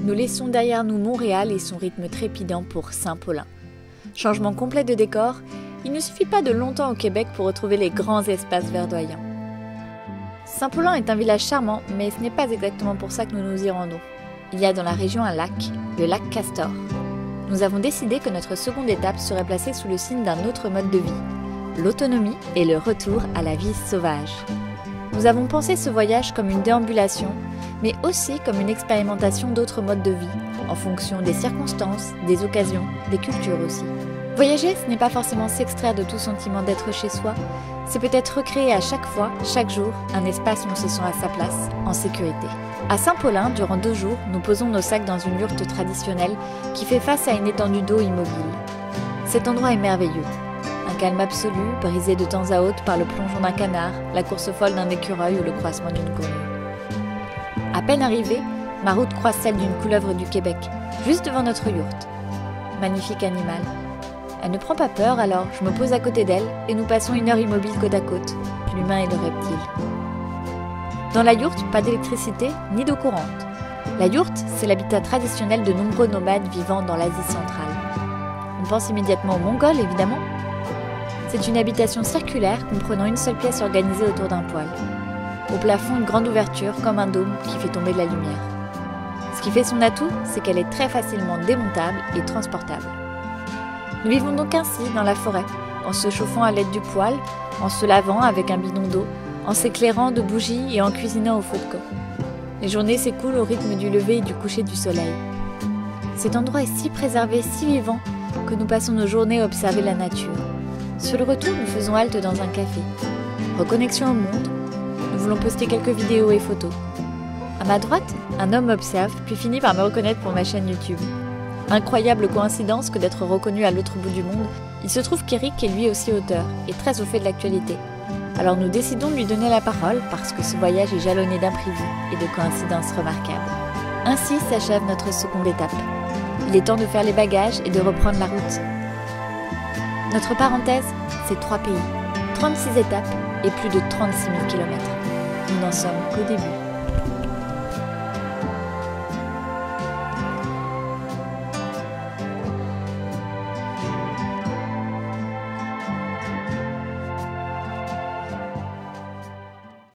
nous laissons derrière nous Montréal et son rythme trépidant pour Saint-Paulin. Changement complet de décor, il ne suffit pas de longtemps au Québec pour retrouver les grands espaces verdoyants. Saint-Paulin est un village charmant, mais ce n'est pas exactement pour ça que nous nous y rendons. Il y a dans la région un lac, le lac Castor. Nous avons décidé que notre seconde étape serait placée sous le signe d'un autre mode de vie, l'autonomie et le retour à la vie sauvage. Nous avons pensé ce voyage comme une déambulation, mais aussi comme une expérimentation d'autres modes de vie, en fonction des circonstances, des occasions, des cultures aussi. Voyager, ce n'est pas forcément s'extraire de tout sentiment d'être chez soi, c'est peut-être recréer à chaque fois, chaque jour, un espace où on se sent à sa place, en sécurité. À Saint-Paulin, durant 2 jours, nous posons nos sacs dans une yourte traditionnelle qui fait face à une étendue d'eau immobile. Cet endroit est merveilleux. Un calme absolu, brisé de temps à autre par le plongeon d'un canard, la course folle d'un écureuil ou le croissement d'une grenouille. À peine arrivée, ma route croise celle d'une couleuvre du Québec, juste devant notre yourte. Magnifique animal. Elle ne prend pas peur, alors je me pose à côté d'elle et nous passons 1 heure immobile côte à côte, l'humain et le reptile. Dans la yourte, pas d'électricité ni d'eau courante. La yourte, c'est l'habitat traditionnel de nombreux nomades vivant dans l'Asie centrale. On pense immédiatement aux Mongols, évidemment. C'est une habitation circulaire comprenant une seule pièce organisée autour d'un poêle. Au plafond, une grande ouverture comme un dôme qui fait tomber de la lumière. Ce qui fait son atout, c'est qu'elle est très facilement démontable et transportable. Nous vivons donc ainsi dans la forêt, en se chauffant à l'aide du poêle, en se lavant avec un bidon d'eau, en s'éclairant de bougies et en cuisinant au feu de camp. Les journées s'écoulent au rythme du lever et du coucher du soleil. Cet endroit est si préservé, si vivant, que nous passons nos journées à observer la nature. Sur le retour, nous faisons halte dans un café. Reconnexion au monde, nous voulons poster quelques vidéos et photos. À ma droite, un homme m'observe, puis finit par me reconnaître pour ma chaîne YouTube. Incroyable coïncidence que d'être reconnu à l'autre bout du monde, il se trouve qu'Eric est lui aussi auteur, et très au fait de l'actualité. Alors nous décidons de lui donner la parole parce que ce voyage est jalonné d'imprévus et de coïncidences remarquables. Ainsi s'achève notre seconde étape. Il est temps de faire les bagages et de reprendre la route. Notre parenthèse, c'est 3 pays, 36 étapes et plus de 36 000 km. Nous n'en sommes qu'au début.